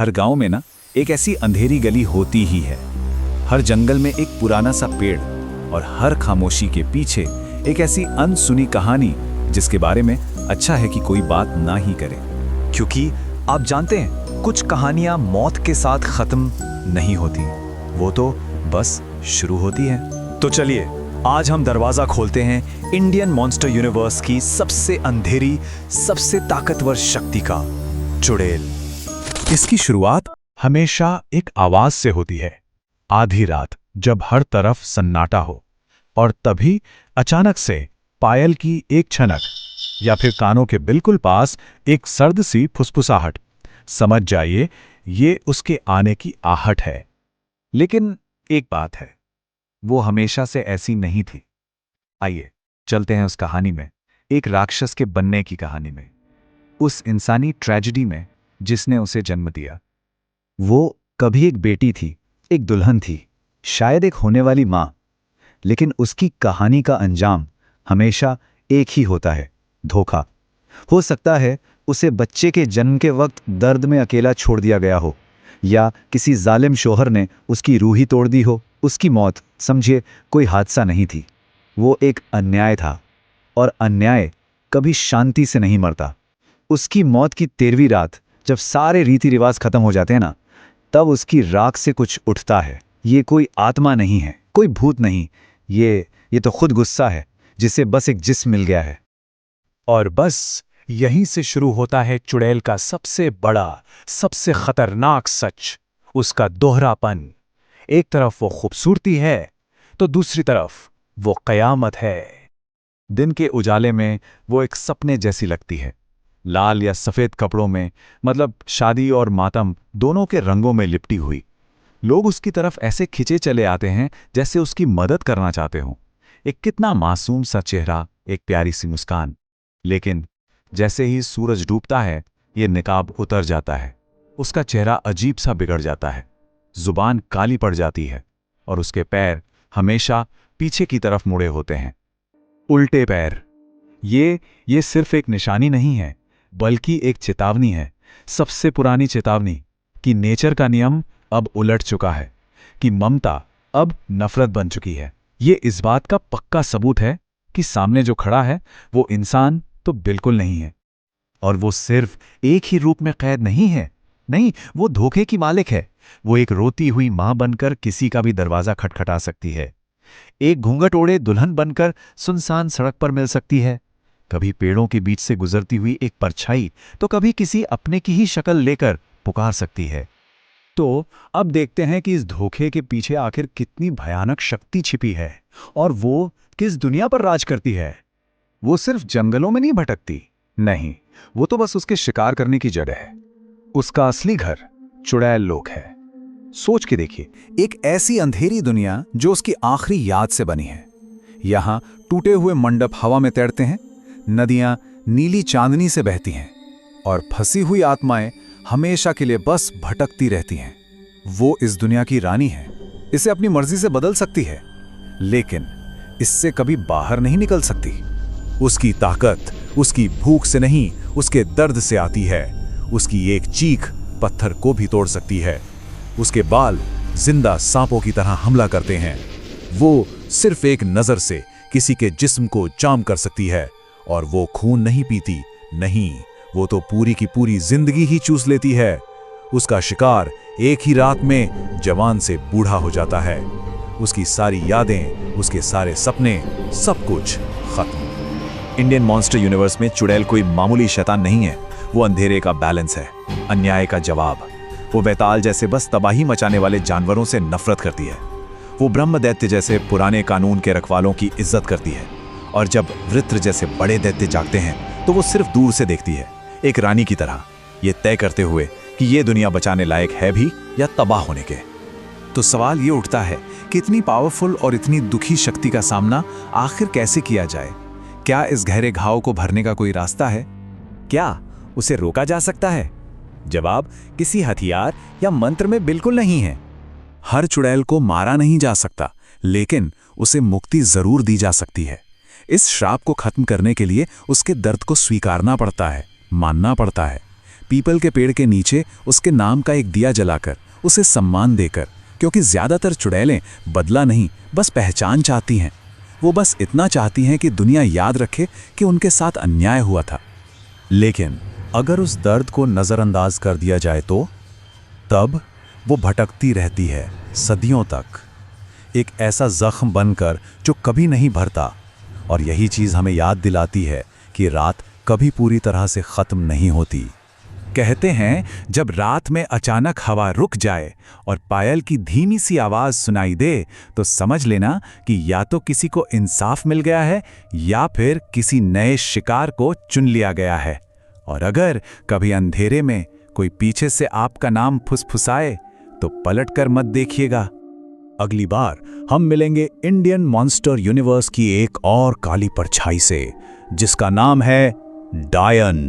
हर गांव में ना एक ऐसी अंधेरी गली होती ही है। हर जंगल में एक पुराना सा पेड़ और हर खामोशी के पीछे एक ऐसी अनसुनी कहानी जिसके बारे में अच्छा है कि कोई बात ना ही करे। क्योंकि आप जानते हैं, कुछ कहानियां मौत के साथ खत्म नहीं होती, वो तो बस शुरू होती हैं। तो चलिए आज हम दरवाजा खोलते हैं इंडियन मॉन्स्टर यूनिवर्स की सबसे अंधेरी, सबसे ताकतवर शक्ति का, चुड़ैल। इसकी शुरुआत हमेशा एक आवाज से होती है। आधी रात जब हर तरफ सन्नाटा हो और तभी अचानक से पायल की एक छनक या फिर कानों के बिल्कुल पास एक सर्द सी फुसफुसाहट। समझ जाइए ये उसके आने की आहट है। लेकिन एक बात है, वो हमेशा से ऐसी नहीं थी। आइए चलते हैं उस कहानी में, एक राक्षस के बनने की कहानी में, उस इंसानी ट्रेजेडी में जिसने उसे जन्म दिया। वो कभी एक बेटी थी, एक दुल्हन थी, शायद एक होने वाली मां। लेकिन उसकी कहानी का अंजाम हमेशा एक ही होता है, धोखा। हो सकता है उसे बच्चे के जन्म के वक्त दर्द में अकेला छोड़ दिया गया हो, या किसी जालिम शोहर ने उसकी रूह ही तोड़ दी हो। उसकी मौत समझिए कोई हादसा नहीं थी, वो एक अन्याय था, और अन्याय कभी शांति से नहीं मरता। उसकी मौत की 13वीं रात जब सारे रीति रिवाज खत्म हो जाते हैं ना, तब उसकी राख से कुछ उठता है। ये कोई आत्मा नहीं है, कोई भूत नहीं, ये तो खुद गुस्सा है जिसे बस एक जिस्म मिल गया है। और बस यहीं से शुरू होता है चुड़ैल का सबसे बड़ा, सबसे खतरनाक सच, उसका दोहरापन। एक तरफ वो खूबसूरती है तो दूसरी तरफ वो कयामत है। दिन के उजाले में वो एक सपने जैसी लगती है, लाल या सफेद कपड़ों में, मतलब शादी और मातम दोनों के रंगों में लिपटी हुई। लोग उसकी तरफ ऐसे खिंचे चले आते हैं जैसे उसकी मदद करना चाहते हों। एक कितना मासूम सा चेहरा, एक प्यारी सी मुस्कान। लेकिन जैसे ही सूरज डूबता है, ये निकाब उतर जाता है। उसका चेहरा अजीब सा बिगड़ जाता है, जुबान काली पड़ जाती है, और उसके पैर हमेशा पीछे की तरफ मुड़े होते हैं, उल्टे पैर। ये सिर्फ एक निशानी नहीं है, बल्कि एक चेतावनी है, सबसे पुरानी चेतावनी, कि नेचर का नियम अब उलट चुका है, कि ममता अब नफरत बन चुकी है। ये इस बात का पक्का सबूत है कि सामने जो खड़ा है वो इंसान तो बिल्कुल नहीं है। और वो सिर्फ एक ही रूप में कैद नहीं है, नहीं, वो धोखे की मालिक है। वो एक रोती हुई मां बनकर किसी का भी दरवाजा खटखटा सकती है, एक घूंघट ओढ़े दुल्हन बनकर सुनसान सड़क पर मिल सकती है, कभी पेड़ों के बीच से गुजरती हुई एक परछाई तो कभी किसी अपने की ही शक्ल लेकर पुकार सकती है। तो अब देखते हैं कि इस धोखे के पीछे आखिर कितनी भयानक शक्ति छिपी है, और वो किस दुनिया पर राज करती है। वो सिर्फ जंगलों में नहीं भटकती, नहीं, वो तो बस उसके शिकार करने की जगह है। उसका असली घर चुड़ैल लोक है। सोच के देखिए, एक ऐसी अंधेरी दुनिया जो उसकी आखिरी याद से बनी है। यहाँ टूटे हुए मंडप हवा में तैरते हैं, नदियाँ नीली चांदनी से बहती हैं, और फंसी हुई आत्माएं हमेशा के लिए बस भटकती रहती हैं। वो इस दुनिया की रानी है, इसे अपनी मर्जी से बदल सकती है, लेकिन इससे कभी बाहर नहीं निकल सकती। उसकी ताकत उसकी भूख से नहीं, उसके दर्द से आती है। उसकी एक चीख पत्थर को भी तोड़ सकती है। उसके बाल जिंदा सांपों की तरह हमला करते हैं। वो सिर्फ एक नजर से किसी के जिस्म को जाम कर सकती है, और वो खून नहीं पीती, नहीं, वो तो पूरी की पूरी जिंदगी ही चूस लेती है। उसका शिकार एक ही रात में जवान से बूढ़ा हो जाता है। उसकी सारी यादें, उसके सारे सपने, सब कुछ खत्म। इंडियन मॉन्स्टर यूनिवर्स में चुड़ैल कोई मामूली शैतान नहीं है, वो अंधेरे का बैलेंस है, अन्याय का जवाब। वो बैताल जैसे बस तबाही मचाने वाले जानवरों से नफरत करती है। वो ब्रह्म दैत्य जैसे पुराने कानून के रखवालों की इज्जत करती है, और जब वृत्र जैसे बड़े दैत्य जागते हैं तो वो सिर्फ दूर से देखती है, एक रानी की तरह, ये तय करते हुए कि ये दुनिया बचाने लायक है भी या तबाह होने के। तो सवाल ये उठता है कि इतनी पावरफुल और इतनी दुखी शक्ति का सामना आखिर कैसे किया जाए? क्या इस गहरे घाव को भरने का कोई रास्ता है? क्या उसे रोका जा सकता है? जवाब किसी हथियार या मंत्र में बिल्कुल नहीं है। हर चुड़ैल को मारा नहीं जा सकता, लेकिन उसे मुक्ति जरूर दी जा सकती है। इस श्राप को खत्म करने के लिए उसके दर्द को स्वीकारना पड़ता है, मानना पड़ता है। पीपल के पेड़ के नीचे उसके नाम का एक दिया जलाकर उसे सम्मान देकर, क्योंकि ज्यादातर चुड़ैलें बदला नहीं बस पहचान चाहती हैं। वो बस इतना चाहती हैं कि दुनिया याद रखे कि उनके साथ अन्याय हुआ था। लेकिन अगर उस दर्द को नज़रअंदाज कर दिया जाए तो तब वो भटकती रहती है सदियों तक, एक ऐसा जख्म बनकर जो कभी नहीं भरता। और यही चीज़ हमें याद दिलाती है कि रात कभी पूरी तरह से ख़त्म नहीं होती। कहते हैं जब रात में अचानक हवा रुक जाए और पायल की धीमी सी आवाज़ सुनाई दे तो समझ लेना कि या तो किसी को इंसाफ मिल गया है या फिर किसी नए शिकार को चुन लिया गया है। और अगर कभी अंधेरे में कोई पीछे से आपका नाम फुसफुसाए तो पलटकर मत देखिएगा। अगली बार हम मिलेंगे इंडियन मॉन्स्टर यूनिवर्स की एक और काली परछाई से, जिसका नाम है डायन।